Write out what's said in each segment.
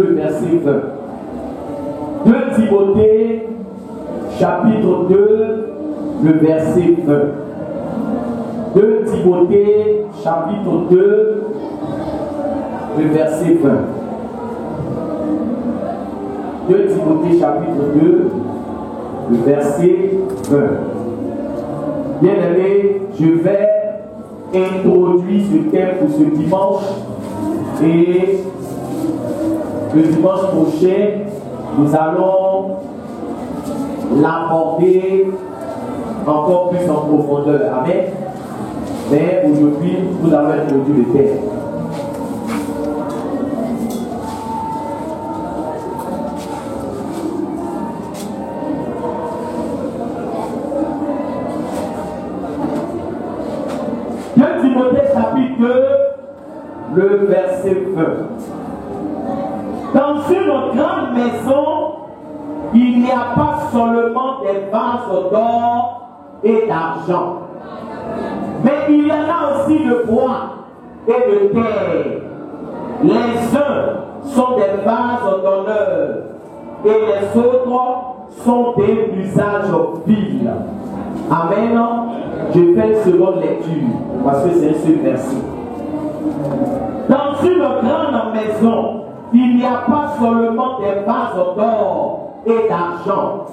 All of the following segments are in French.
Verset 20. 2 Timothée, chapitre 2, le verset 20. 2 Timothée, chapitre 2, le verset 20. 2 Timothée, chapitre 2, le verset 20. Bien aimé, je vais introduire ce thème pour ce dimanche et le dimanche prochain, nous allons l'aborder encore plus en profondeur. Amen. Mais aujourd'hui, nous allons introduire le thème. Timothée chapitre 2, le verset 20. Dans une grande maison, il n'y a pas seulement des vases d'or et d'argent, mais il y en a aussi de bois et de terre. Les uns sont des vases d'honneur et les autres sont des usages vils. Amen. Je fais une seconde lecture parce que c'est un seul verset. Dans une grande maison, il n'y a pas seulement des vases d'or et d'argent,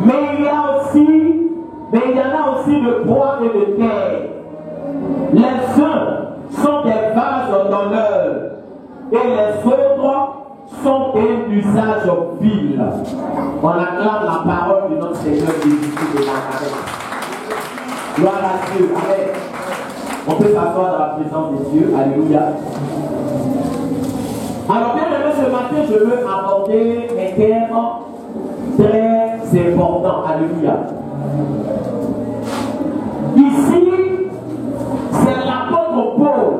mais il y en a aussi de bois et de terre. Les uns sont des vases d'honneur et les autres sont des usages vils. On acclame la parole de notre Seigneur Jésus-Christ de Nazareth. Gloire à Dieu. Amen. On peut s'asseoir dans la présence de Dieu. Alléluia. Alors, bien aimé, ce matin, je veux aborder un thème très important. Alléluia. Ici, c'est l'apôtre Paul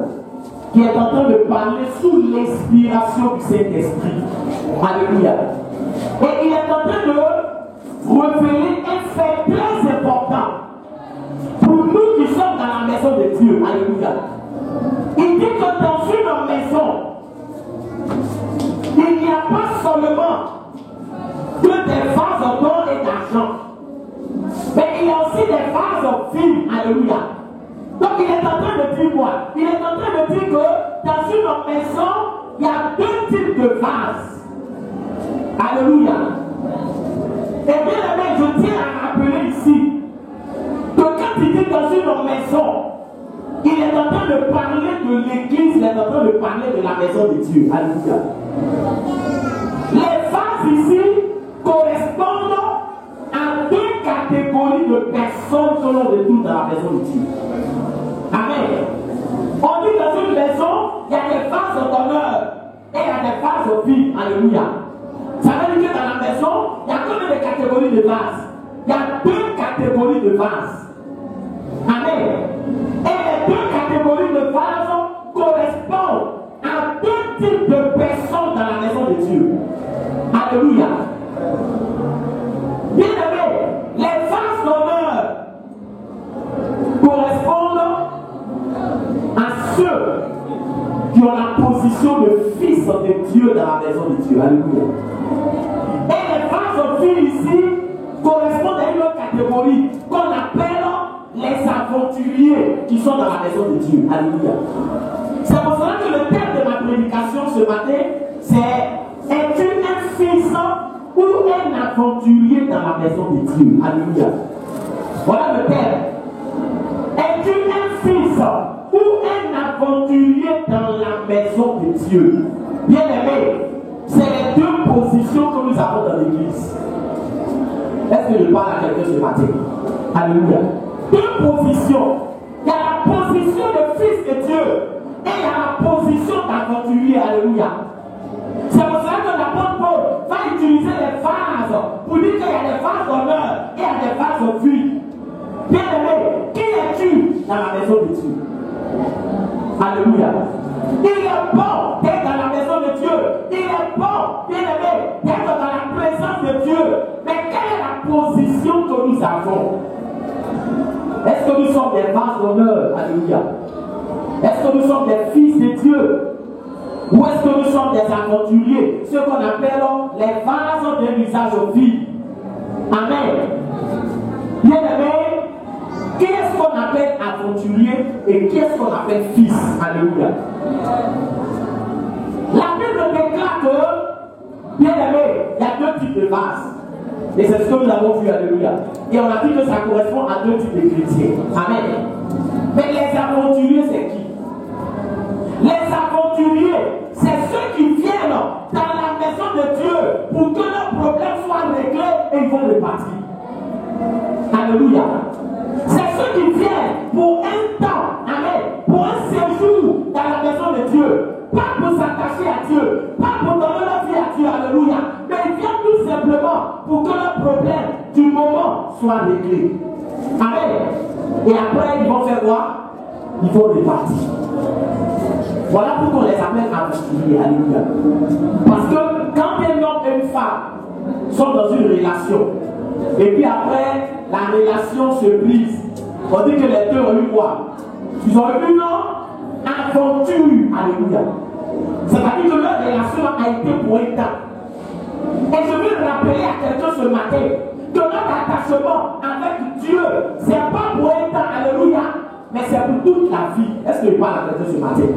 qui est en train de parler sous l'inspiration du Saint-Esprit. Alléluia. Et il est en train de révéler un fait très important pour nous qui sommes dans la maison de Dieu. Alléluia. Il dit que dans une maison, il n'y a pas seulement que des vases d'or et d'argent, mais il y a aussi des vases vils. Alléluia. Donc il est en train de dire quoi? Il est en train de dire que dans une maison, il y a deux types de vases. Alléluia. Et bien aimé, je tiens à rappeler ici que quand il dit dans une maison, il est en train de parler de l'église, il est en train de parler de la maison de Dieu. Alléluia. Les vases ici correspondent à deux catégories de personnes que l'on retrouve dans la maison de Dieu. Amen. On dit dans une maison, il y a des vases d'honneur et il y a des vases vils. Alléluia. Ça veut dire que dans la maison, il y a combien de catégories de vases? Il y a deux catégories de vases. Amen. Et les deux catégories de vases correspondent à deux types de personnes dans la maison de Dieu. Alléluia. Bien aimé, les vases d'honneur correspondent à ceux qui ont la position de fils de Dieu dans la maison de Dieu. Alléluia. Et les vases vils ici correspondent à une autre catégorie qu'on appelle les aventuriers qui sont dans la maison de Dieu. Alléluia. C'est pour cela que le thème de ma prédication ce matin, c'est: es-tu un fils ou un aventurier dans la maison de Dieu? Alléluia. Voilà le thème. Es-tu un fils ou un aventurier dans la maison de Dieu? Bien aimé, c'est les deux positions que nous avons dans l'église. Est-ce que je parle à quelqu'un ce matin? Alléluia. Deux positions. Il y a la position de fils de Dieu et il y a la position d'aventurier. Alléluia. C'est pour cela que l'apôtre Paul va utiliser les vases pour dire qu'il y a des vases d'honneur et il y a des vases vils. Bien aimé, qui es-tu dans la maison de Dieu? Alléluia. Il est bon d'être dans la maison de Dieu. Il est bon, bien aimé, d'être dans la présence de Dieu. Mais quelle est la position que nous avons? Est-ce que nous sommes des vases d'honneur? Alléluia. Est-ce que nous sommes des fils de Dieu? Ou est-ce que nous sommes des aventuriers, ce qu'on appelle les vases de visage aux filles? Amen. Bien aimé, qui est-ce qu'on appelle aventurier et qui est-ce qu'on appelle fils? Alléluia. La Bible déclare que, bien aimé, il y a deux types de vases. Et c'est ce que nous avons vu, alléluia. Et on a dit que ça correspond à deux types de chrétiens. Amen. Mais les aventuriers, c'est qui? Les aventuriers, c'est ceux qui viennent dans la maison de Dieu pour que leurs problèmes soient réglés et ils vont repartir. Alléluia. C'est ceux qui viennent pour un temps, amen, pour un séjour dans la maison de Dieu. Pas pour s'attacher à Dieu, pas pour donner leur vie à Dieu, alléluia. Mais ils viennent tout simplement pour que leurs problèmes du moment soient réglés. Amen. Et après, ils vont faire quoi? Ils vont repartir. Voilà pourquoi on les appelle aventuriers, alléluia. Parce que quand un homme et une femme sont dans une relation, et puis après, la relation se brise, on dit que les deux ont eu quoi? Ils ont eu une aventure, alléluia. C'est-à-dire que leur relation a été pour un temps. Et je veux rappeler à quelqu'un ce matin que notre attachement avec Dieu, ce n'est pas pour un temps, alléluia, mais c'est pour toute la vie. Est-ce que je parle à quelqu'un ce matin?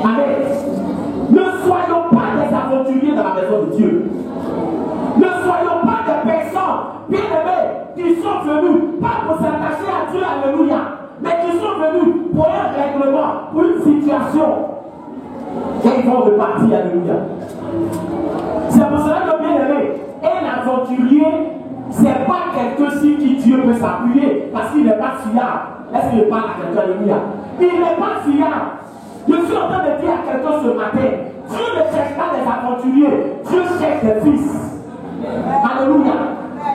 Amen. Ne soyons pas des aventuriers dans la maison de Dieu. Ne soyons pas des personnes bien-aimées qui sont venues pas pour s'attacher à Dieu, alléluia, mais qui sont venues pour un règlement, pour une situation. Et ils vont repartir, alléluia. C'est pour cela que, bien-aimé, un aventurier, ce n'est pas quelqu'un sur qui Dieu peut s'appuyer parce qu'il n'est pas fiable. Est-ce qu'il parle à quelqu'un, alléluia? Il n'est pas fiable. Je suis en train de dire à quelqu'un ce matin, Dieu ne cherche pas des aventuriers, Dieu cherche des fils. Alléluia.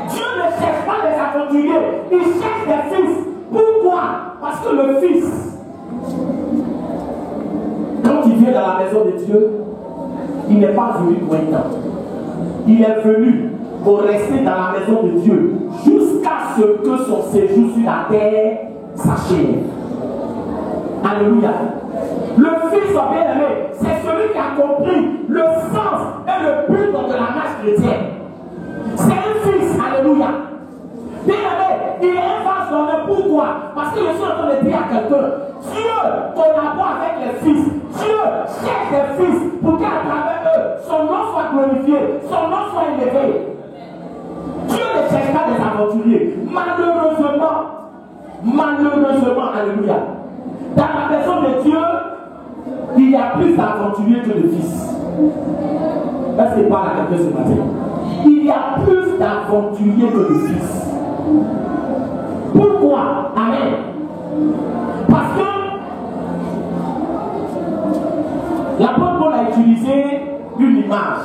Dieu ne cherche pas des aventuriers, il cherche des fils. Pourquoi? Parce que le fils, quand il vient dans la maison de Dieu, il n'est pas venu pour un temps. Il est venu pour rester dans la maison de Dieu jusqu'à ce que son séjour sur la terre s'achève. Alléluia. Le fils bien-aimé, c'est celui qui a compris le sens et le but de la marche chrétienne. C'est un fils, alléluia. Bien-aimé, il est un vase d'honneur. Pourquoi? Parce que je suis en train de dire à quelqu'un, Dieu collabore avec les fils. Dieu cherche des fils pour qu'à travers eux, son nom soit glorifié, son nom soit élevé. Dieu ne cherche pas des aventuriers. Malheureusement, alléluia. Dans la maison de Dieu, il y a plus d'aventuriers que de fils. Est-ce que je parle à quelqu'un ce matin? Il y a plus d'aventuriers que de fils. Pourquoi? Amen. Parce que l'apôtre Paul a utilisé une image.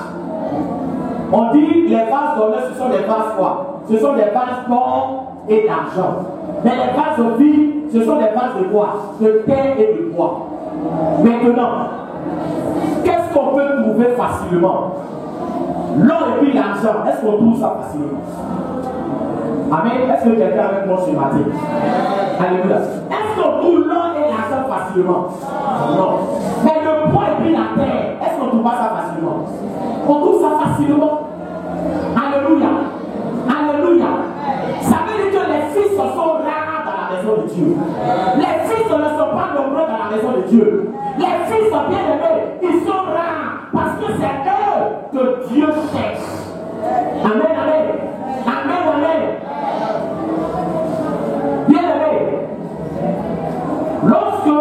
On dit les vases d'honneur, ce sont des vases quoi? Ce sont des vases d'or et d'argent. Mais les vases de vie, ce sont des vases de quoi? De terre et de bois. Maintenant, qu'est-ce qu'on peut trouver facilement? L'or et puis l'argent, est-ce qu'on trouve ça facilement? Amen. Est-ce que quelqu'un est avec moi ce matin? Alléluia. Est-ce qu'on trouve l'or et l'argent facilement? Non. Mais le bois et puis la terre, est-ce qu'on trouve pas ça facilement? On trouve ça facilement. Alléluia. Alléluia. Ça veut dire que les fils sont rares dans la maison de Dieu. Les fils ne sont pas nombreux dans la maison de Dieu. Les fils sont bien aimés, ils sont rares parce que c'est eux que Dieu cherche. Amen, amen. Amen, amen. Bien aimé. Lorsque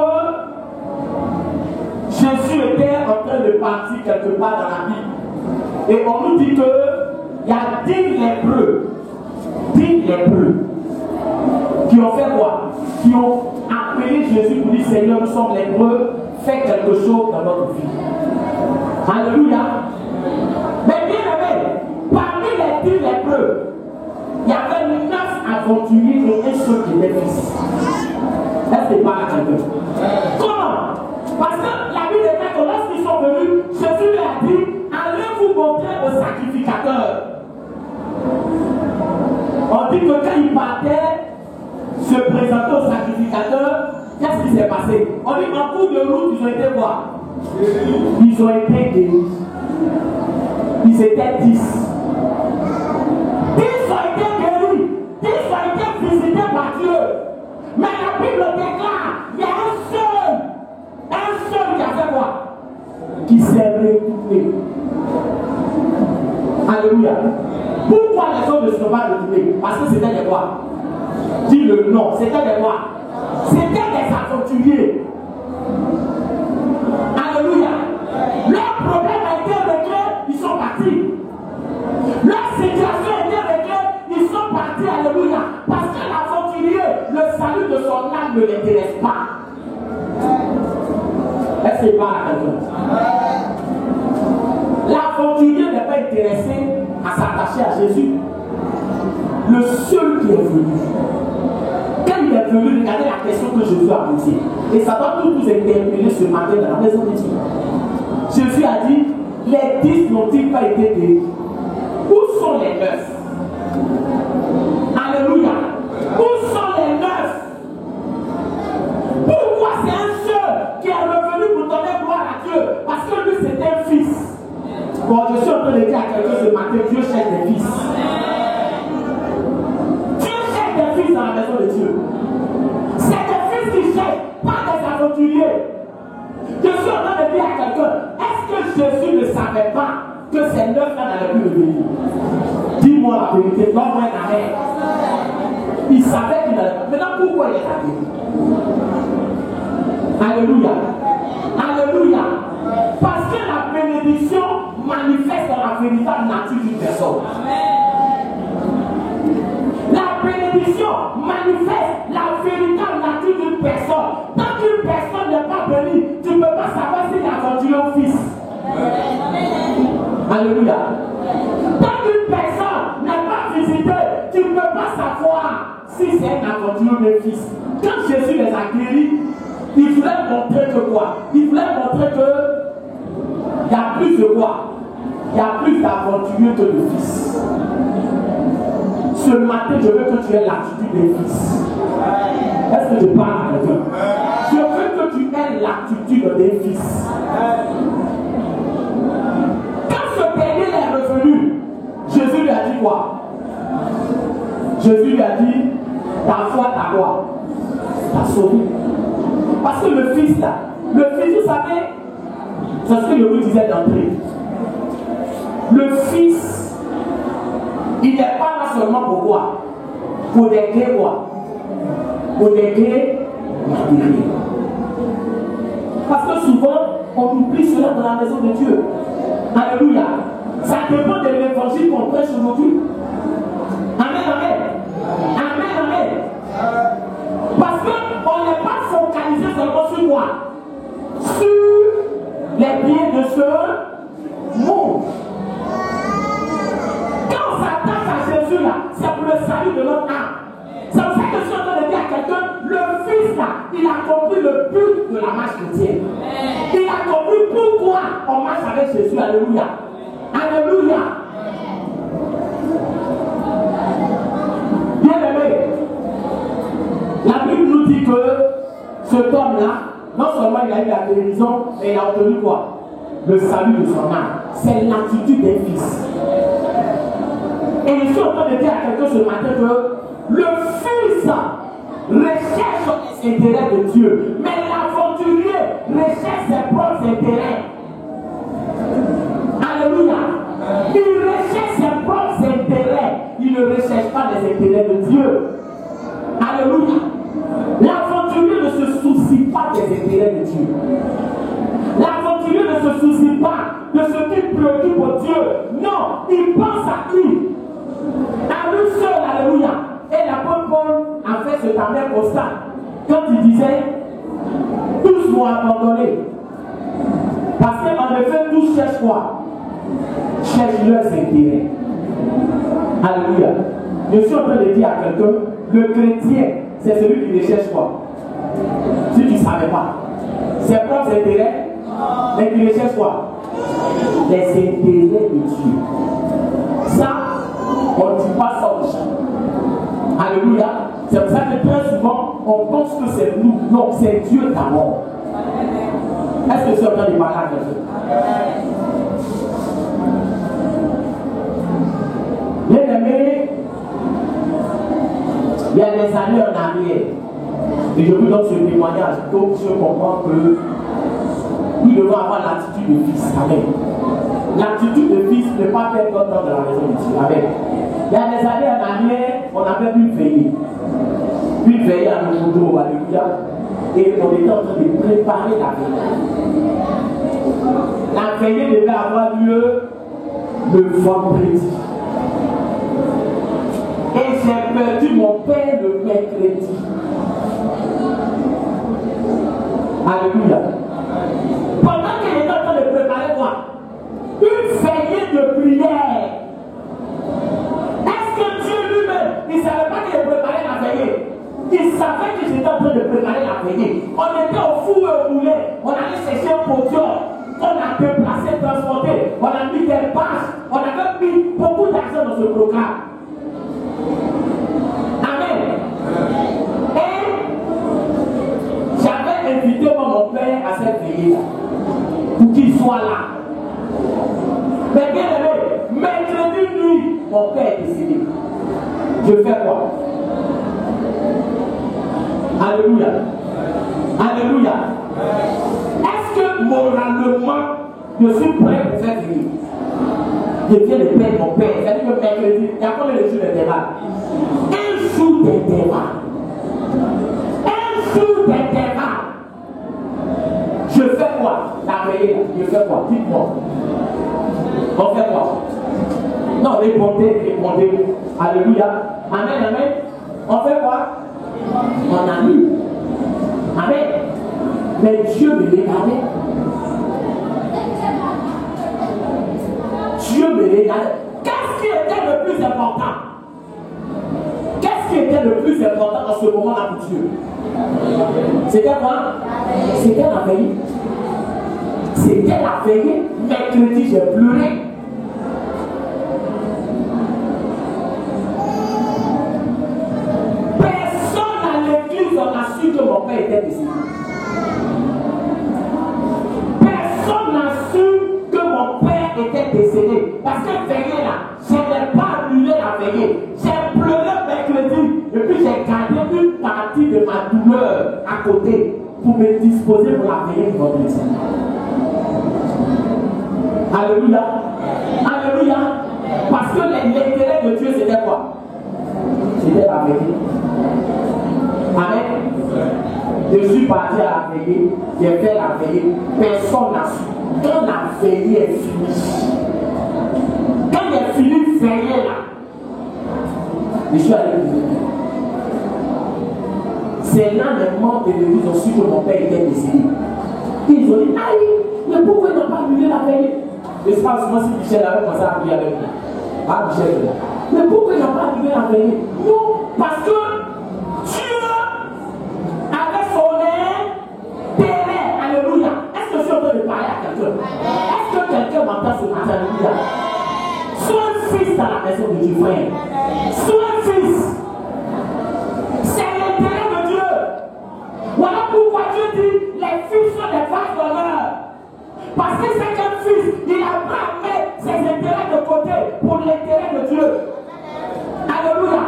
Jésus était en train de partir quelque part dans la Bible, et on nous dit qu'il y a 10 lépreux, qui ont fait quoi? Qui ont appelé Jésus pour dire Seigneur, nous sommes lépreux, fais quelque chose dans notre vie. Alléluia. Mais bien aimé, parmi les 10 lépreux, il y avait 9 aventuriers et un seul qui était fils. Est-ce que pas à quelqu'un? Comment? Parce que la Bible dit que lorsqu'ils sont venus, Jésus leur a dit allez vous montrer au sacrificateur. On dit que quand ils partaient se présenter au sacrificateur, qu'est-ce qui s'est passé? On dit qu'en cours de route, ils ont été voir. Ils ont été guéris. Ils étaient 10. 10 ont été guéris. 10 ont été visités par Dieu. Mais la Bible déclare, il y a un seul qui a fait quoi? Qui s'est retourné. Alléluia. Pourquoi les autres ne sont pas retournés? Parce que c'était des quoi? Dis le nom. C'était des quoi? C'était des aventuriers. Alléluia. Leur problème a été réglé, ils sont partis. Leur situation a été réglée, ils sont partis. Alléluia. Parce que l'aventurier, le salut de son âme ne l'intéresse pas. Est-ce qu'il parle à quelqu'un? L'aventurier n'est pas intéressé à s'attacher à Jésus. Le seul qui est venu. Quand il est venu, regardez la question que Jésus a posée. Et ça doit tout nous interpeller ce matin dans la maison de Dieu. Jésus a dit, les 10 n'ont-ils pas été guéris? Où sont les 9? Alléluia. Où sont les 9? Pourquoi c'est un seul qui est revenu pour donner gloire à Dieu? Parce que lui c'était un fils. Bon, je suis en train de dire à quelqu'un ce matin, Dieu cherche des fils. Dieu cherche des fils dans la maison de Dieu. C'est des fils qui cherchent, pas des aventuriers. Je suis en train de dire à quelqu'un, est-ce que Jésus ne savait pas que ces 9 là n'allaient plus revenir? Dis-moi la vérité, donne-moi un amen. Il savait qu'il n'allait pas. Maintenant, pourquoi il est arrivé? Alléluia. Alléluia. Parce que la bénédiction manifeste dans la véritable nature d'une personne. La bénédiction manifeste la véritable nature d'une personne. Tant qu'une personne n'est pas bénie, tu ne peux pas savoir si l'aventure est au fils. Alléluia. Tant qu'une personne n'est pas visitée, tu ne peux pas savoir si c'est un aventure ou un fils. Quand Jésus les a guéris, il voulait montrer que quoi? Il voulait montrer que il y a plus de quoi? Il y a plus d'aventuriers que de fils. Ce matin, je veux que tu aies l'attitude des fils. Est-ce que je parle à quelqu'un? Je veux que tu aies l'attitude des fils. Quand ce dernier est revenu, Jésus lui a dit quoi? Jésus lui a dit, ta foi t'a quoi? T'a sauvé. Parce que le fils là, le fils, vous savez, c'est ce que je vous disais d'entrée. Le fils, il n'est pas là seulement pour quoi? Pour des grés quoi? Pour des grés matériels. Parce que souvent, on oublie cela dans la maison de Dieu. Alléluia. Ça dépend de l'évangile qu'on prêche aujourd'hui. Amen, amen. Amen, amen. Parce qu'on n'est pas focalisé seulement sur quoi? Sur les biens de ce monde. Quand on s'attache à Jésus là, c'est pour le salut de notre âme. C'est pour ça que je suis en train de dire à quelqu'un, le fils là, il a compris le but de la marche chrétienne. Il a compris pourquoi on marche avec Jésus. Alléluia. Alléluia. Bien aimé, la Bible nous dit que cet homme-là, non seulement il a eu la guérison, mais il a obtenu quoi? Le salut de son âme. C'est l'attitude des fils. Et je suis en train de dire à quelqu'un ce matin que le fils recherche les intérêts de Dieu, mais l'aventurier recherche ses propres intérêts. Alléluia. Il recherche ses propres intérêts. Il ne recherche pas les intérêts de Dieu. Alléluia. L'aventurier ne se soucie pas des intérêts de Dieu. L'aventurier ne se soucie pas de ce qui préoccupe Dieu. Non, il pense à lui. À lui seul, alléluia. Et l'apôtre Paul a fait ce tableau constat quand il disait, tous m'ont abandonné. Parce qu'en effet, tous cherchent quoi? Cherchent leurs intérêts. Alléluia. Je suis en train de dire à quelqu'un, le chrétien, c'est celui qui recherche quoi? Si tu ne savais pas. Ses propres intérêts, mais qui recherche quoi? Les intérêts de Dieu. Ça, on ne dit pas ça aux gens. Alléluia. C'est pour ça que très souvent, on pense que c'est nous. Non, c'est Dieu d'abord. Est-ce que je suis en train de parler à quelqu'un? Bien aimé, il y a des années en arrière, et je vous donne ce témoignage, donc je comprends que nous devons avoir l'attitude de fils. Amen. L'attitude de fils ne pas faire notre temps de la maison de Dieu. Amen. Il y a des années en arrière, on avait une veillée. Une veillée à Nouveau, alléluia. Et on était en train de préparer la veillée. La veillée devait avoir lieu le vendredi. Et j'ai perdu mon père le mercredi. Alléluia. Pendant qu'il était en train de préparer moi, une veillée de prière. Est-ce que Dieu lui-même, il ne savait pas qu'il préparait la veillée? Il savait que j'étais en train de préparer la veillée. On était au four et au boulet. On allait chercher un podium. On a déplacé, transporté. On a mis des bâches. On avait mis beaucoup d'argent dans ce programme. Amen. Et j'avais invité mon père à cette veillée-là. Pour qu'il soit là. Mais bien aimé, mercredi nuit, mon père est décédé. Je fais quoi? Alléluia. Alléluia. Est-ce que moralement, je suis prêt pour faire venir? Je viens de perdre mon père. C'est-à-dire que mercredi, il y a combien de jours d'intervalle? Un jour d'intervalle. Un jour d'intervalle. Je fais quoi? La veillée, je fais quoi? Dites-moi. On fait quoi? Non, répondez. Alléluia. Amen, amen. On fait quoi? On a mis. Amen. Mais Dieu me regardait. Dieu me regardait. Qu'est-ce qui était le plus important? Qu'est-ce qui était le plus important dans ce moment-là pour Dieu? C'était quoi? C'était la veillée. C'était la veillée. Mercredi, j'ai pleuré. Personne à l'église n'a su que mon père était décédé. Personne n'a su que mon père était décédé. Parce que veillée là, je n'ai pas annulé la veillée. J'ai pleuré mercredi. Et puis j'ai gardé une partie de ma douleur à côté pour me disposer pour la veillée de votre église. Alléluia. Alléluia. Parce que l'intérêt de Dieu, c'était quoi? C'était la veillée. Amen. Je suis parti à la veillée. J'ai fait la veillée. Personne n'a su. Quand la veillée est finie, quand j'ai fini de veiller là, je suis allé visiter. C'est là les membres de l'église ont su que mon père était décédé. Ils ont dit, aïe, mais pourquoi ils n'ont pas annulé la veillée? Je ne sais pas souvent si Michel avait commencé à prier avec nous. Ah, Michel, mais pourquoi ils n'ont pas annulé la veillée? Non, parce que Dieu avait son intérêt. Alléluia. Est-ce que je suis en train de parler à quelqu'un? Est-ce que quelqu'un m'entend ce matin? Alléluia. Sois un fils dans la maison de Dieu, frère. Sois un fils. C'est l'intérêt de Dieu. Voilà pourquoi Dieu dit les fils sont des vases d'honneur. Parce que c'est qu'un fils, il a pas mis ses intérêts de côté pour l'intérêt de Dieu. Alléluia.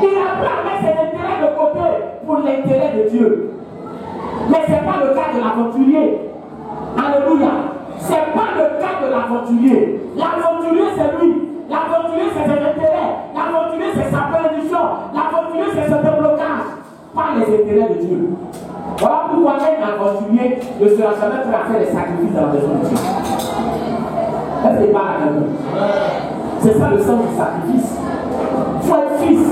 Il a pas mis ses intérêts de côté pour l'intérêt de Dieu. Mais ce n'est pas le cas de l'aventurier. Alléluia. Ce n'est pas le cas de l'aventurier. L'aventurier, c'est lui. L'aventurier, c'est ses intérêts. L'aventurier, c'est sa perdition. L'aventurier, c'est ce déblocage. Pas les intérêts de Dieu. Voilà pourquoi un aventurier ne sera jamais prêt à faire des sacrifices dans la maison de Dieu. Est-ce que c'est pas la même? C'est ça le sens du sacrifice. Il faut être fils.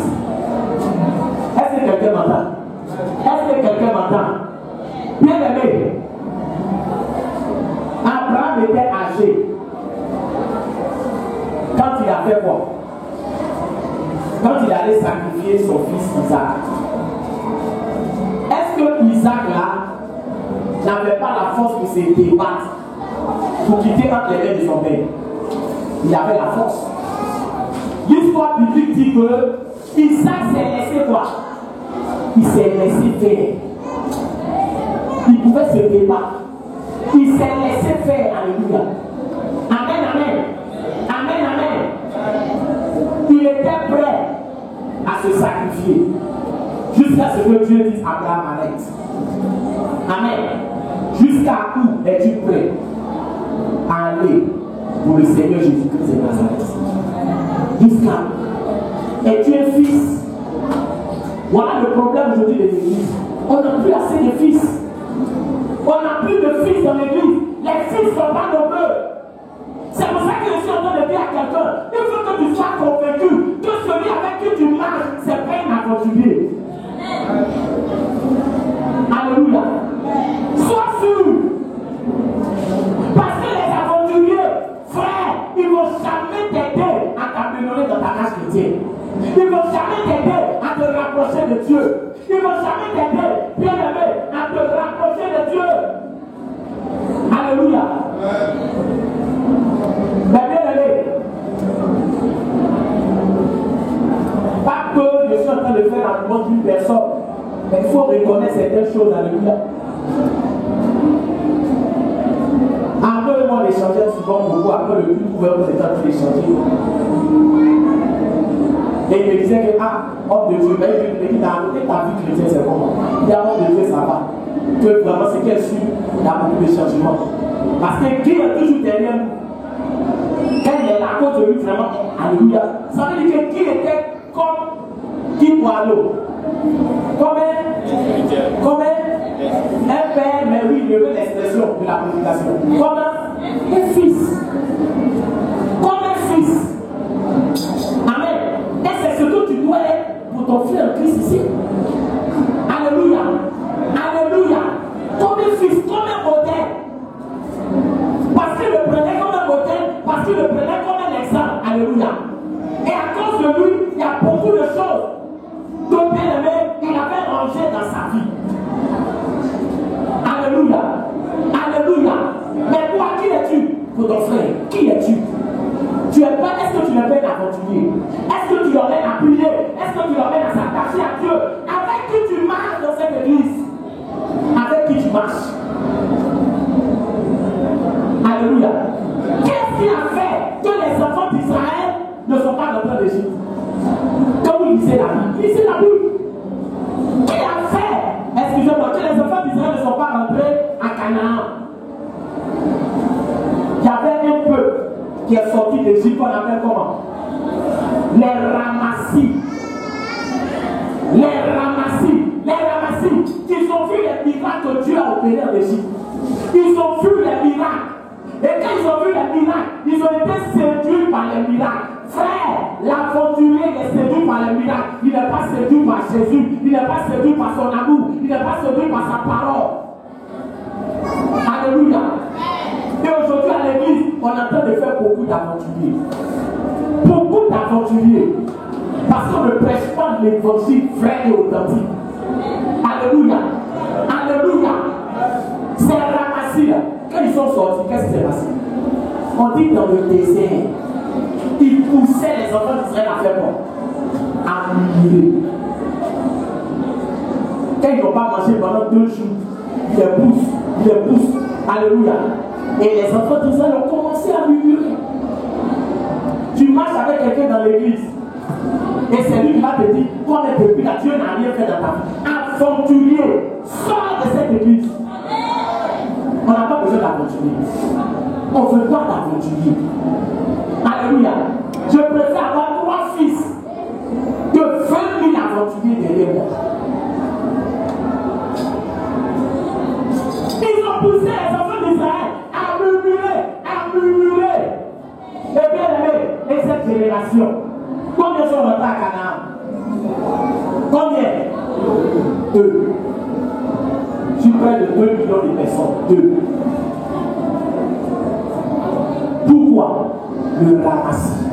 Est-ce que quelqu'un m'entend? Est-ce que quelqu'un m'entend? Bien aimé, Abraham était âgé quand il a fait quoi? Quand il allait sacrifier son fils Isaac. Est-ce que Isaac là n'avait pas la force pour se débattre, pour quitter entre les mains de son père? Il avait la force. L'histoire biblique dit que Isaac s'est laissé quoi? Il s'est laissé faire. Il pouvait se débattre. Il s'est laissé faire. Alléluia. Amen, amen. Amen, amen. Il était prêt à se sacrifier jusqu'à ce que Dieu dise Abraham, arrête. Amen. Jusqu'à où es-tu prêt à aller pour le Seigneur Jésus-Christ de Nazareth? Jusqu'à où? Es-tu un fils? Voilà le problème aujourd'hui de l'église. On n'a plus assez de fils. On n'a plus de fils dans l'église. Les fils ne sont pas nombreux. C'est pour ça que je suis en train de dire à quelqu'un, il faut que tu sois convaincu que celui avec qui tu marches, c'est pas un aventurier. Alléluia. Sois sûr. Parce que les aventuriers, frère, ils ne vont jamais t'aider à t'améliorer dans ta marche chrétienne. Ils ne vont jamais t'aider à te rapprocher de Dieu. Ils ne vont jamais t'aider, bien aimé, à te rapprocher de Dieu. Alléluia. Mais bien aimé, pas que je suis en train de faire la demande d'une personne, mais il faut reconnaître certaines choses. Alléluia. Après, moi, l'échanger souvent beaucoup. Après le but ouvert, vous êtes en train d'échanger. Et il me disait que, homme de Dieu, il me dit, ta vie chrétienne, c'est comment? Il dit, homme de Dieu, ça va. Que vraiment, c'est qu'elle suit, il y a beaucoup de changements. Parce que Dieu est toujours derrière nous. Quand il est à cause de lui, vraiment, alléluia. Ça veut dire que qui était comme qui boit l'eau? Comme un père, mais oui, il veut l'expression de la prédication. Comme un fils. Comme un fils. Amen. Et c'est ce que tu dois être pour ton frère Christ ici. Alléluia. Alléluia. Comme un fils, comme un modèle. Parce qu'il le prenait comme un modèle, parce qu'il le prenait comme un exemple. Alléluia. Et à cause de lui, il y a beaucoup de choses que bien aimé, il avait rangé dans sa vie. Alléluia. Alléluia. Mais toi, qui es-tu pour ton frère? Qui es-tu? Tu es pas, est-ce que tu n'es pas aventurier? Est-ce que tu l'emmènes à prier? Est-ce que tu l'emmènes à s'attacher à Dieu? Avec qui tu marches dans cette église? Avec qui tu marches? Alléluia. Qu'est-ce qui a fait que les enfants d'Israël ne sont pas dans le plan d'Égypte? Quand vous lisez la Bible, lisez la Bible. Qui a fait, excusez-moi, que les enfants d'Israël ne sont pas rentrés à Canaan? Il y avait un peuple qui est sorti d'Égypte qu'on appelle comment? Les ramassis. Les ramassis. Les ramassis. Ils ont vu les miracles que Dieu a opérés en Égypte. Ils ont vu les miracles. Et quand ils ont vu les miracles, ils ont été séduits par les miracles. Frère, l'aventurier est séduit par les miracles. Il n'est pas séduit par Jésus. Il n'est pas séduit par son amour. Il n'est pas séduit par sa parole. Alléluia. Et aujourd'hui à l'église, on est en train de faire beaucoup d'aventuriers. Beaucoup d'aventuriers. Parce qu'on ne prêche pas l'évangile vrai et authentique. Alléluia. Alléluia. C'est ramassé. Quand ils sont sortis, qu'est-ce qui s'est passé? On dit dans le désert, ils poussaient les enfants d'Israël à faire quoi? À murmurer. Quand ils n'ont pas mangé pendant 2 jours, ils les poussent. Alléluia. Et les enfants d'Israël ont commencé à murmurer. Tu marches avec quelqu'un dans l'église. Et c'est lui qui va te dire, toi depuis là, Dieu n'a rien fait dans ta vie. Aventurier, sors de cette église. On n'a pas besoin d'aventurier. On ne veut pas d'aventurier. Alléluia. Je préfère avoir 3 fils que 20 000 aventuriers derrière moi. Ils ont poussé les enfants d'Israël à murmurer. Et bien aimé, et cette génération, combien sont rentrés à Canaan? Combien? 2. Sur près de 2 millions de personnes. 2. Pourquoi? Le ramassis.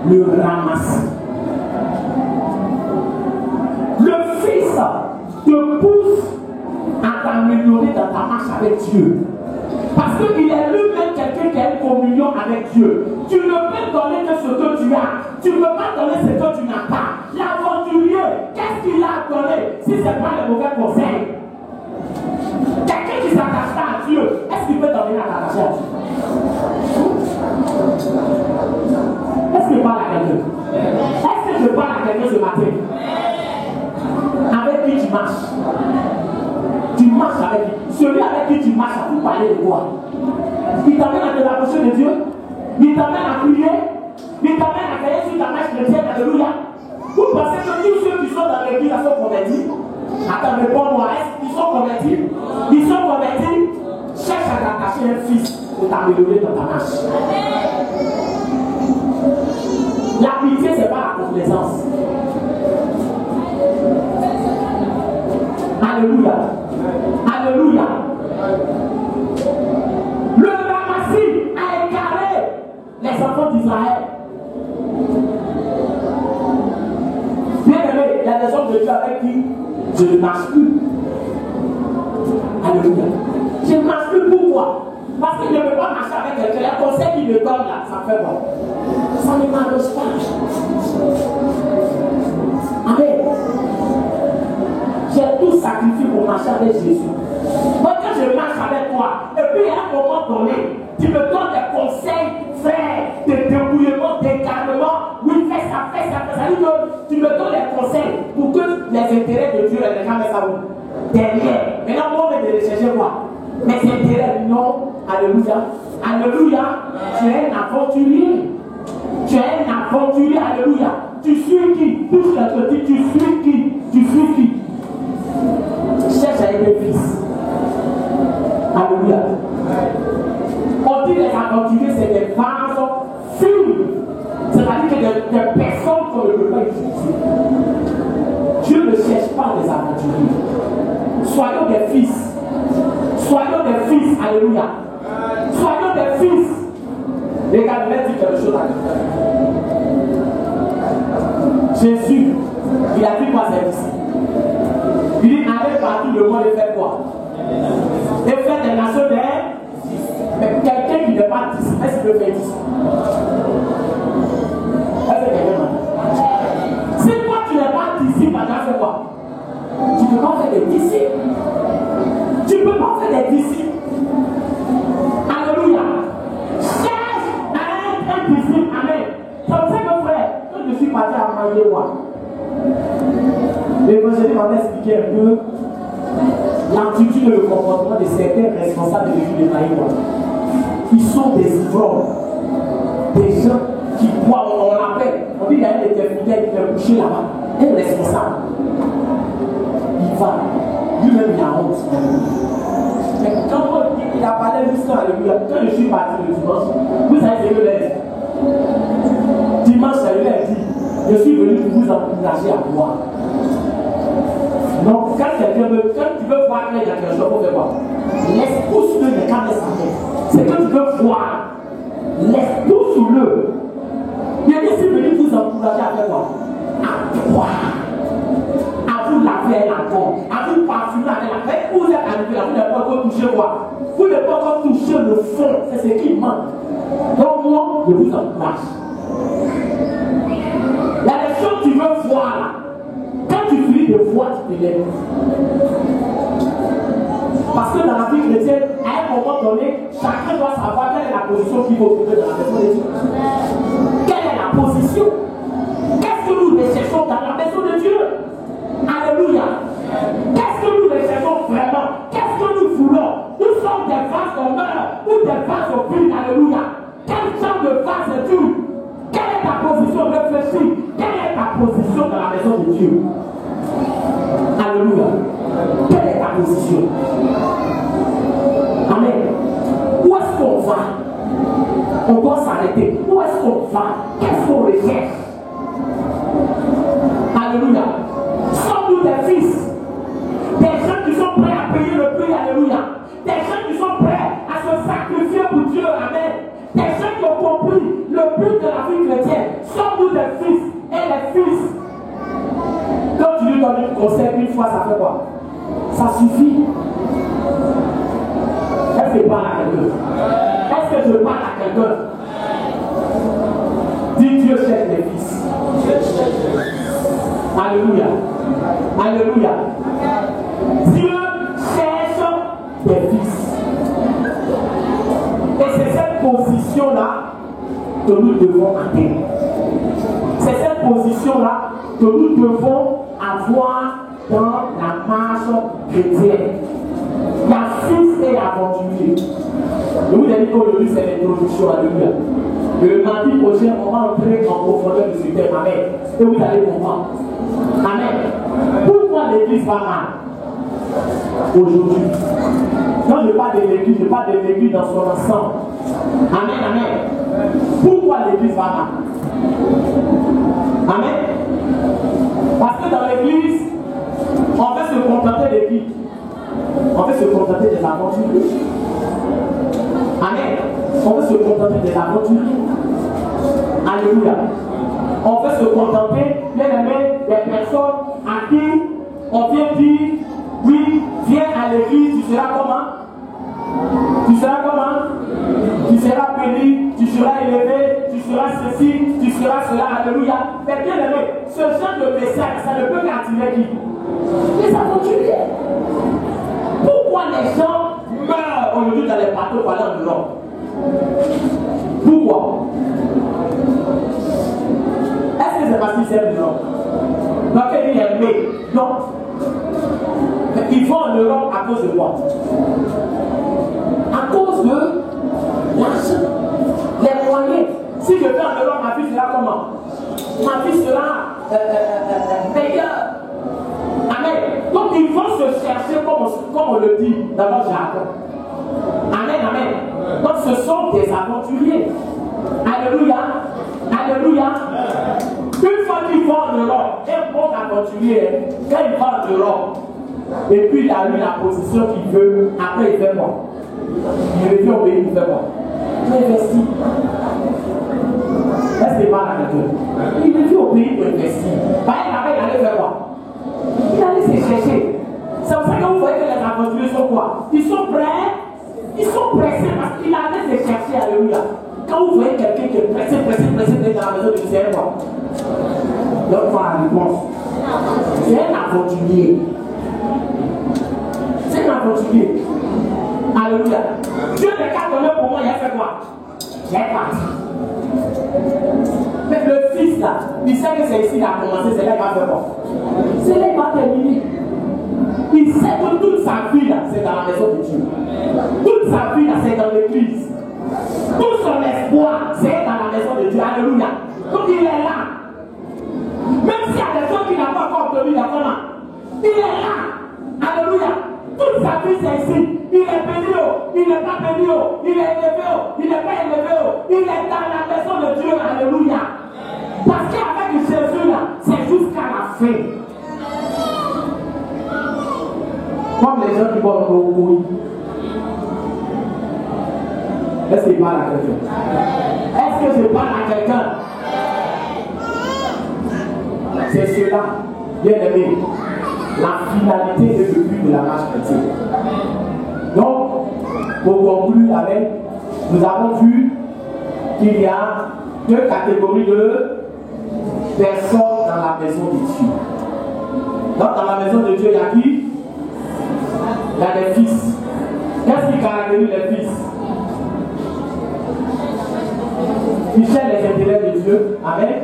Le ramassis. Le Fils te pousse à t'améliorer dans ta marche avec Dieu. Parce qu'il est lui-même quelqu'un qui a une communion avec Dieu. Tu ne peux donner que ce que tu as. Tu ne peux pas donner ce que tu n'as pas. L'aventurier, qu'est-ce qu'il a donné si ce n'est pas le mauvais conseil? Quelqu'un qui s'attache Dieu, est-ce qu'il peut t'emmener à t'attacher à Dieu? Est-ce que je parle à quelqu'un? Est-ce que je parle à quelqu'un ce matin? Avec qui tu marches? Tu marches avec qui? Celui avec qui tu marches, ça peut parler de quoi? Il t'amène à te rapprocher de Dieu? Il t'amène à prier? Il t'amène à veiller sur ta marche chrétienne? Alléluia. Vous pensez que tous ceux qui sont dans l'église sont convertis? Attends, réponds-moi, est-ce qu'ils sont convertis? Ils sont convertis? Cherche à t'attacher un fils pour t'améliorer dans ta marche. La pitié, ce n'est pas la complaisance. Alléluia. Alléluia. Le ramassis a égaré les enfants d'Israël. Bien aimé, il y a des hommes de Dieu avec qui je ne marche plus. Alléluia. Je ne marche plus pourquoi? Parce que je ne peux pas marcher avec quelqu'un. Les conseils qu'il me donne là, ça fait bon. Ça ne m'arrange pas. Amen. J'ai tout sacrifié pour marcher avec Jésus. Donc quand je marche avec toi, et puis à un moment donné, tu me donnes des conseils, frère, de débrouillement, d'égarement. Oui, fais ça, fais ça, fais ça. Tu me donnes des conseils pour que les intérêts de Dieu, les gens mettent ça où? Derrière. Maintenant, moi, on va te chercher quoi? Mes intérêts, non. Alléluia. Alléluia. Tu es un aventurier. Tu es un aventurier. Alléluia. Tu suis qui? Touche la petite, tu suis qui? Tu suis qui? Cherche à aider fils. Alléluia. On dit les aventuriers, c'est des vases fines. C'est-à-dire que des personnes qu'on ne peut pas utiliser. Dieu ne cherche pas les aventuriers. Soyons des fils. Soyons des fils. Alléluia. Soyons des fils. Regarde, je vais dire quelque chose à quelqu'un. Jésus, il a dit quoi à ses disciples? Il dit, allez partout le monde et faites quoi? Et faites des nations d'air. Mais quelqu'un qui n'est pas disciple, est-ce qu'il peut faire disciple? Est-ce que quelqu'un m'a dit? Si toi tu n'es pas disciple, tu vas faire quoi? Tu ne peux pas faire des disciples. Tu ne peux pas faire des disciples. Alléluia. Cherche à être un disciple. Amen. Comme ça, mon frère, quand je suis parti à manger, moi, l'évangéliste m'avait expliqué un peu l'attitude et le comportement de certains responsables de l'église de Maïwa. Ils sont des ivrognes, des gens qui boivent, on l'appelle. On dit qu'il y a un interfidèle qui est couché là-bas, un responsable. Il va, lui-même il a honte. Mais quand il a parlé de l'histoire, quand je suis parti le dimanche, vous savez ce que j'ai dit? Dimanche, il a dit, je suis venu pour vous encourager à boire. Donc, quand tu veux voir qu'il y a quelque chose, il faut faire quoi? Laisse tout sur le cas de sa tête. C'est que tu veux voir. Laisse tout sur le. Il a dit, si venu vous encourager à faire quoi? À boire. À vous laver la peau. À vous parfumer avec la tête. Vous êtes arrivé là, vous n'avez pas encore touché quoi? Vous n'avez pas encore touché le fond. C'est ce qui manque. Donc, moi, je vous encourage. Il y a des choses que tu veux voir là. Quand tu finis de voir, tu te lèves. Parce que dans la vie chrétienne, à un moment donné, chacun doit savoir quelle est la position qu'il faut occuper dans la maison de Dieu. Quelle est la position? Qu'est-ce que nous recherchons dans la maison de Dieu? Alléluia. Qu'est-ce que nous recherchons vraiment? Qu'est-ce que nous voulons? Nous sommes des vases d'honneur ou des vases au prix. Alléluia. Quel genre de vase es-tu? Quelle est ta position? Réfléchis. Quelle est ta position dans la maison de Dieu? Alléluia. Quelle est ta position? Amen. Où est-ce qu'on va? On doit s'arrêter. Où est-ce qu'on va? Qu'est-ce qu'on recherche? Alléluia. Sommes-nous des fils? Des gens qui sont prêts à payer le prix. Alléluia. Des gens qui sont prêts à se sacrifier pour Dieu. Amen. Des gens qui ont compris le but de la vie chrétienne. Sommes-nous des fils et les fils? Quand tu lui donnes un conseil une fois, ça fait quoi? Ça suffit. Est-ce que je parle à quelqu'un? Est-ce que je parle à quelqu'un? Dis Dieu cherche les fils. Alléluia. Alléluia. Dieu cherche des fils. que nous devons atteindre. C'est cette position-là que nous devons avoir dans la marche chrétienne. Il y a fils et aventurier. Je vous ai dit qu'aujourd'hui c'est l'introduction à l'univers. Le mardi prochain, on va entrer en profondeur de ce thème. Amen. Et vous allez comprendre. Amen. Pourquoi l'église va mal aujourd'hui? Quand je parle de l'église dans son ensemble. Amen, amen. Pourquoi l'église va mal? Amen. Parce que dans l'église, on veut se contenter de qui? On veut se contenter des aventuriers. Amen. On veut se contenter des aventuriers. Alléluia. On veut se contenter, bien aimé, des personnes à qui on vient dire, oui, viens à l'église, tu seras comment? Tu seras comment? Tu seras béni, tu seras élevé, tu seras ceci, tu seras cela, alléluia. Mais bien aimé, ce genre de message, ça ne peut qu'attirer qui? Les aventuriers. Pourquoi les gens meurent aujourd'hui dans les bateaux pour aller en Europe? Pourquoi? Est-ce que c'est parce qu'ils aiment l'Europe? Donc il est aimé. Non. Ils vont en Europe à cause de quoi? À cause de l'argent, les moyens. Si je vais en Europe, ma fille sera comment? Ma fille sera meilleure. Amen. Donc ils vont se chercher comme on le dit dans notre jargon. Amen, amen. Donc ce sont des aventuriers. Alléluia. Alléluia. Une fois qu'ils vont en Europe, un bon aventurier, quand il va en Europe, et puis il a eu la position qu'il veut, après il fait quoi? Il revient au pays, il fait quoi? Il investit. Est-ce que c'est pas la quelqu'un? Il revient au pays pour investir. Par exemple, il allait faire quoi? Il allait se chercher. C'est pour ça que vous voyez que les aventuriers sont quoi? Ils sont prêts. Ils sont pressés parce qu'il allait se chercher. Alléluia. Quand vous voyez quelqu'un qui est pressé dans la maison de Dieu, c'est quoi? Donc, voilà la réponse. C'est un aventurier. C'est un aventurier. Alléluia. Dieu n'est qu'à donner pour moi, il a fait quoi? Il est parti. Mais le fils là, il sait que c'est ici qu'il a commencé, c'est là qu'il va faire quoi? C'est là qu'il va terminer. Il sait que toute sa vie là, c'est dans la maison de Dieu. Toute sa vie là, c'est dans l'église. Tout son espoir, c'est dans la maison de Dieu. Alléluia. Donc il est là. Même s'il y a des gens qui n'ont pas encore obtenu d'accord là, il est là. Alléluia. Toute sa vie c'est ici. Il est béni, il n'est pas béni, il est élevé, il n'est pas élevé, il est dans la maison de Dieu. Alléluia. Parce qu'avec Jésus là, c'est jusqu'à la fin. Comme les gens qui vont au bruit. Est-ce qu'il parle à quelqu'un? Est-ce que je parle à quelqu'un? C'est cela, bien aimé, la finalité et le but de la marche chrétienne. Donc, pour conclure avec, nous avons vu qu'il y a deux catégories de personnes dans la maison de Dieu. Donc, dans la maison de Dieu, il y a qui? Il y a des fils. Qu'est-ce qui caractérise les fils? Ils cherchent les intérêts de Dieu. Amen.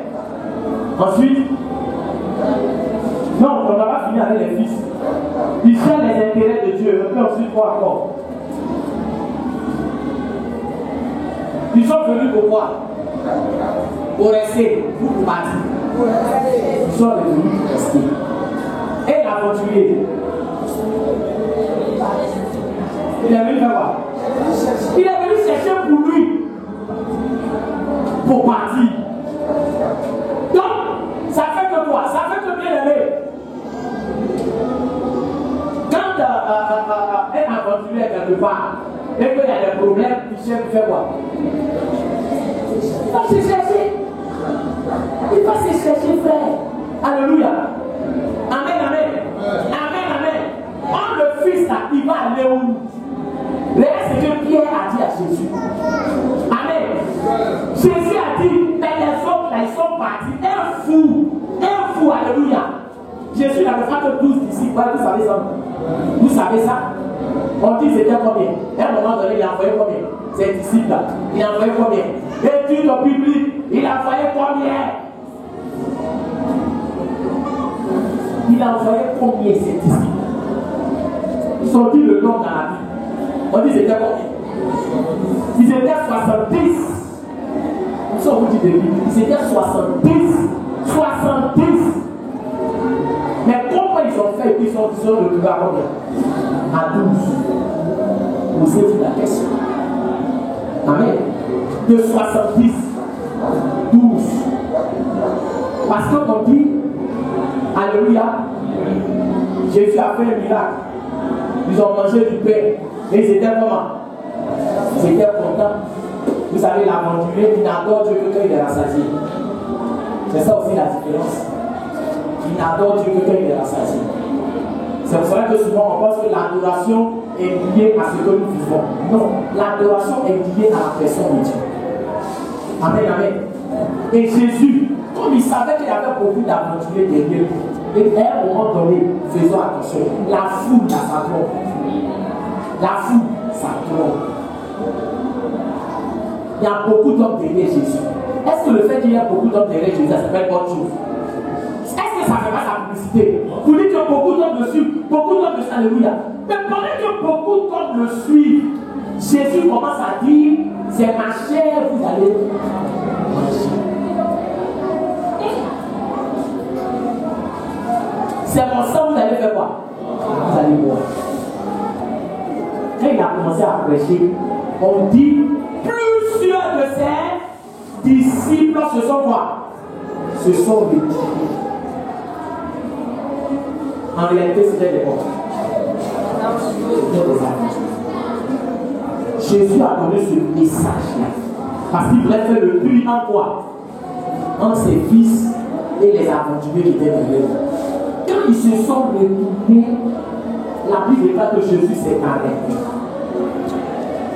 Ensuite, non, on ne va pas finir avec les fils. Ils cherchent les intérêts de Dieu. On peut ensuite voir encore. Ils sont venus pour quoi? Pour rester, pour partir. Ils sont venus pour rester. Et l'aventurier, il est venu faire quoi? Il est venu chercher pour lui. Pour partir. Donc, ça fait que quoi? Ça fait que bien aimé. Quand un aventurier est quelque part et qu'il y a des problèmes, il cherche de faire quoi? Il va se chercher. Il va se chercher, frère. Alléluia. Amen, amen. Amen, amen. Quand le fils là, il va aller où? Là, c'est que Pierre a dit à Jésus. Amen. Jésus a dit, mais les autres là, ils sont partis. Un fou, alléluia. Jésus n'avait pas que 12 disciples. Vous savez ça? Vous savez ça? On dit c'était combien? À un moment donné, il a envoyé combien? Ces disciples là. Il a envoyé combien? Étude au public. Il a envoyé combien? Il a envoyé combien ses disciples? Ils ont dit le nom dans la Bible. On dit c'était combien? Ils étaient 70. Ça vous dit de Bible. Ils étaient 70. 70. Mais comment ils ont fait? Ils sont retrouvés à combien? À 12. Posez-vous la question. Amen. De 70, 12. Parce qu'on dit, alléluia, Jésus a fait un miracle. Ils ont mangé du pain. Et ils étaient comment? Ils étaient contents. Vous savez, l'aventurier qui n'adore Dieu que quand il est rassasié. C'est ça aussi la différence. Il n'adore Dieu que quand il est rassasié. C'est pour cela que souvent on pense que l'adoration est liée à ce que nous vivons. Non, l'adoration est liée à la personne de Dieu. Amen, amen. Et Jésus, comme il savait qu'il y avait beaucoup d'aventuriers derrière lui, et à un moment donné, faisons attention, la foule, ça trompe. La foule, ça trompe. Il y a beaucoup d'hommes derrière Jésus. Est-ce que le fait qu'il y ait beaucoup d'hommes derrière Jésus, ça s'appelle bonne chose? Est-ce que ça fait pas sa publicité? Vous dites que beaucoup d'hommes le suivent, beaucoup d'hommes le suivent, alléluia. Mais pendant que beaucoup d'hommes le suivent, Jésus commence à dire, c'est ma chair, vous allez manger. C'est mon sang, vous allez faire quoi? Vous allez boire. Quand il a commencé à prêcher, on dit, plusieurs de ses disciples se sont quoi? Se sont retirés. En réalité, c'était des bons. Jésus a donné ce message-là. Parce qu'il voulait faire le tri en quoi? En ses fils et les aventuriers qui étaient derrière. Quand ils se sont retournés, la Bible déclare que Jésus s'est arrêté.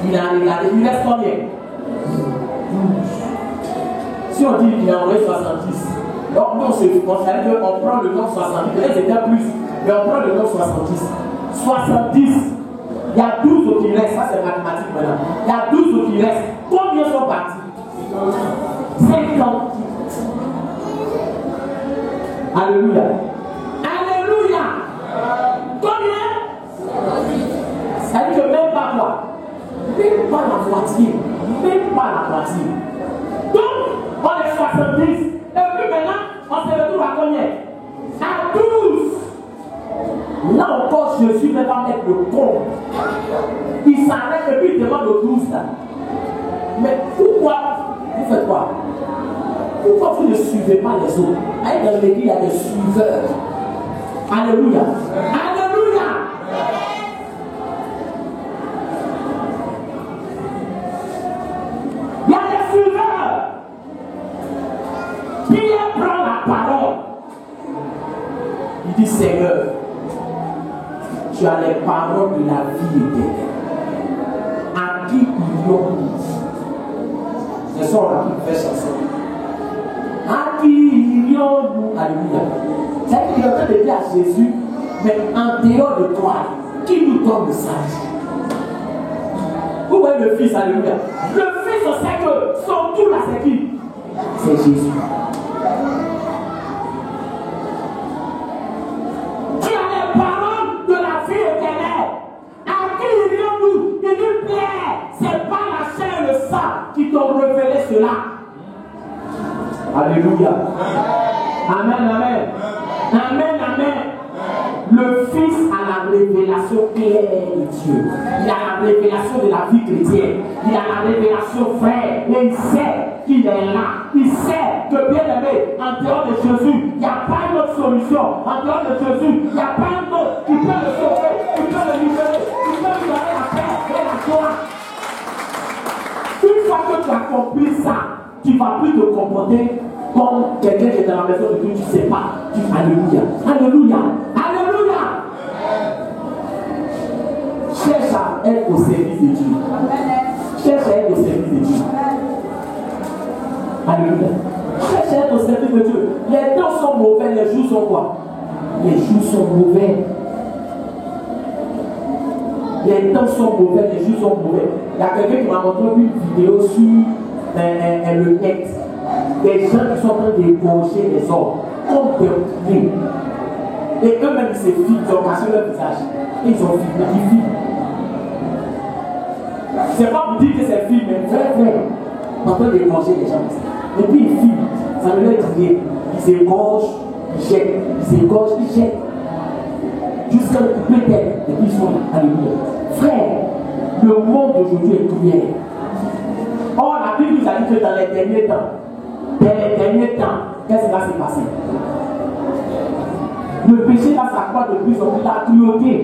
Il a regardé, il reste combien? 12. Si on dit qu'il a envoyé 70, donc nous on savait qu'on prend le nombre 70, peut-être c'était plus, mais on prend le nombre 70. 70, il y a 12 autres qui restent, ça c'est mathématique maintenant. Il y a 12 autres qui restent. Combien sont partis? 50. Alléluia. Alléluia. Combien? Ça veut dire que même pas quoi? Même pas la moitié. Même pas la moitié. Donc, on est 70. Et puis maintenant, on se retrouve à combien? À 12. Là encore, Jésus ne va pas mettre le compte. Il s'arrête et puis il demande aux 12 là. Mais pourquoi vous faites quoi? Pourquoi vous ne suivez pas les autres? Dans l'église, il y a des suiveurs. Alléluia. Alléluia. Il y a des suiveurs. Pierre prend la parole. Il dit, Seigneur, tu as les paroles de la vie éternelle. À qui irions-nous? C'est ça, on a fait chanson. À qui irions-nous? Alléluia. C'est qu'il est en train de dire à Jésus, mais en dehors de toi, qui nous donne le sage? Vous voyez le Fils, alléluia. Le Fils, on sait que son tour là, c'est qui? C'est Jésus. Tu as les paroles de la vie éternelle. À qui irions-nous? Il dit, Pierre, c'est pas la chair et le sang qui t'ont révélé cela. Alléluia. Amen, amen. Amen, amen. Le Fils a la révélation claire de Dieu. Il a la révélation de la vie chrétienne. Il a la révélation frère. Et il sait qu'il est là. Il sait que bien aimé, en dehors de Jésus, il n'y a pas une autre solution. En dehors de Jésus, il n'y a pas un autre qui peut le sauver, qui peut le libérer, qui peut lui donner la paix et la joie. Une fois que tu as compris ça, tu ne vas plus te comporter comme quelqu'un qui est dans la maison de Dieu, tu ne sais pas. Tu dis Alléluia. Alléluia. Alléluia. Cherche à être au service de Dieu. Cherche à être au service de Dieu. Alléluia. Cherche à être au service de Dieu. Les temps sont mauvais, les jours sont quoi? Les jours sont mauvais. Les temps sont mauvais, les jours sont mauvais. Il y a quelqu'un qui m'a montré une vidéo sur le net. des gens qui sont en train d'égorger les hommes comme des poulets. Et eux-mêmes, ils se filment, ils ont caché leur visage. Et ils ont filmé, ils filment. C'est pas pour dire que c'est film, mais vrai, en train d'égorger les gens. Et puis ils filment, ça ne leur dit rien. Ils égorgent, ils jettent, ils égorgent, ils jettent. Jusqu'à le couper tête. Et puis ils sont là, alléluia. Frère, le monde d'aujourd'hui est cruel. Or, la Bible nous a dit que dans les derniers temps, qu'est-ce qui va se passer? Le péché va s'accroître de plus en plus, la cruauté.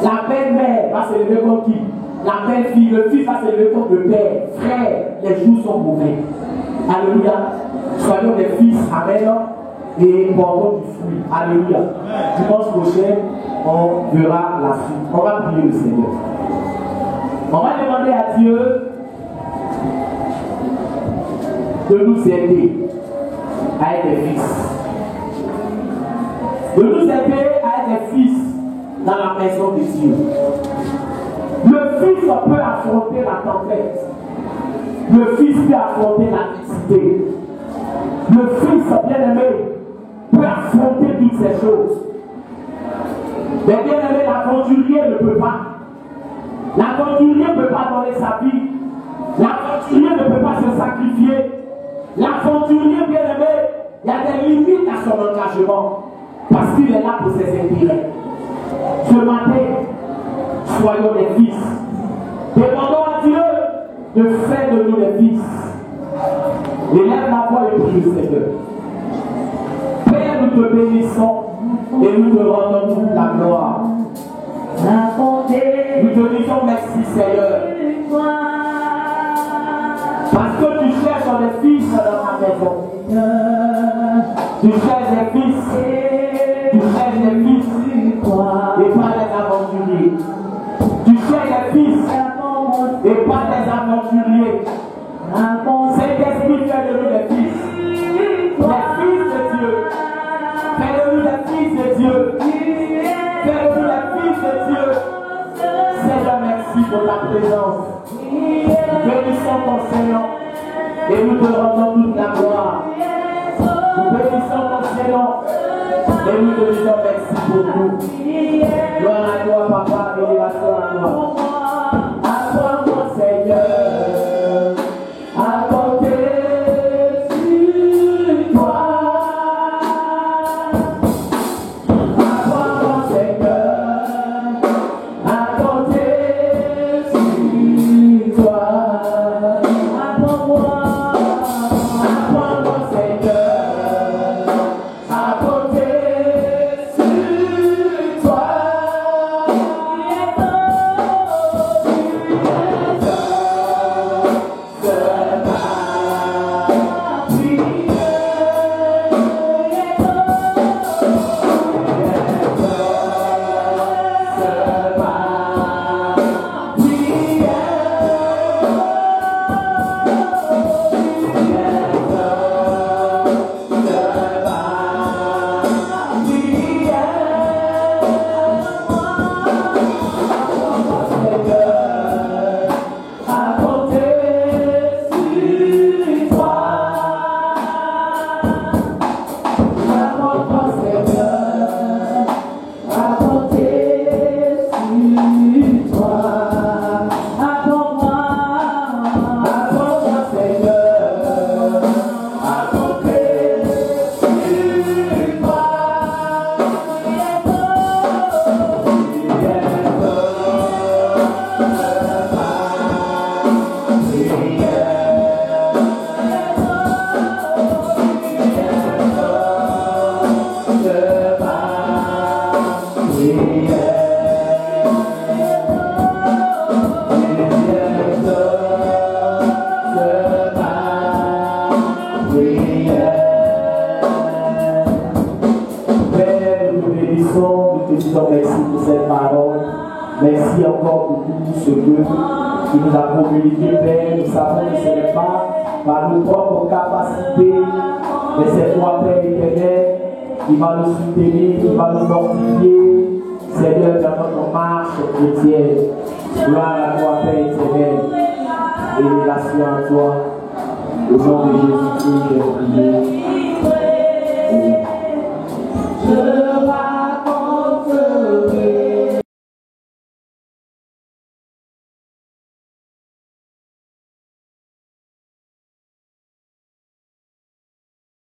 La belle-mère va se lever comme qui? La belle-fille, le fils va se lever comme le père. Frère, les jours sont mauvais. Alléluia. Soyons des fils, amen. Et portons du fruit. Alléluia. Dimanche prochain, on verra la suite. On va prier le Seigneur. On va demander à Dieu de nous aider à être des fils. De nous aider à être des fils dans la maison de Dieu. Le fils peut affronter la tempête. Le fils peut affronter l'adversité. Le fils bien-aimé peut affronter toutes ces choses. Mais bien-aimé, l'aventurier ne peut pas. L'aventurier ne peut pas donner sa vie. L'aventurier ne peut pas se sacrifier. L'aventurier, bien-aimé, il y a des limites à son engagement. Parce qu'il est là pour ses intérêts. Ce matin, soyons des fils. Demandons à Dieu de faire de nous des fils. Élève la voix et prie le Seigneur. Père, nous te bénissons et nous te rendons toute la gloire. Nous te disons merci, Seigneur. Parce que tu cherches des fils dans ta maison. Tu cherches des fils. Tu cherches des fils et pas des aventuriers. Tu cherches des fils et pas des aventuriers. Saint-Esprit, fais de nous des fils. Des fils de Dieu. Fais de nous des fils de Dieu. Fais de nous des fils de Dieu. Seigneur, merci pour ta présence. Bénissons ton Seigneur et nous te rendons toute la gloire. Nous bénissons ton Seigneur et nous te disons merci pour nous. Gloire à toi, Papa, élévation à toi. À toi, mon Seigneur. À côté sur toi. À toi, mon Seigneur. À côté sur toi. À toi, moi. À toi, mon Seigneur. À côté sur toi. Merci encore pour tout ce que tu nous as communiqué, Père. Nous savons que ce n'est pas par nos propres capacités, mais c'est toi, Père éternel, qui va nous soutenir, qui va nous fortifier, Seigneur, dans notre marche chrétienne. Gloire à toi, Père éternel, et relation à toi. Au nom de Jésus-Christ, j'ai prié.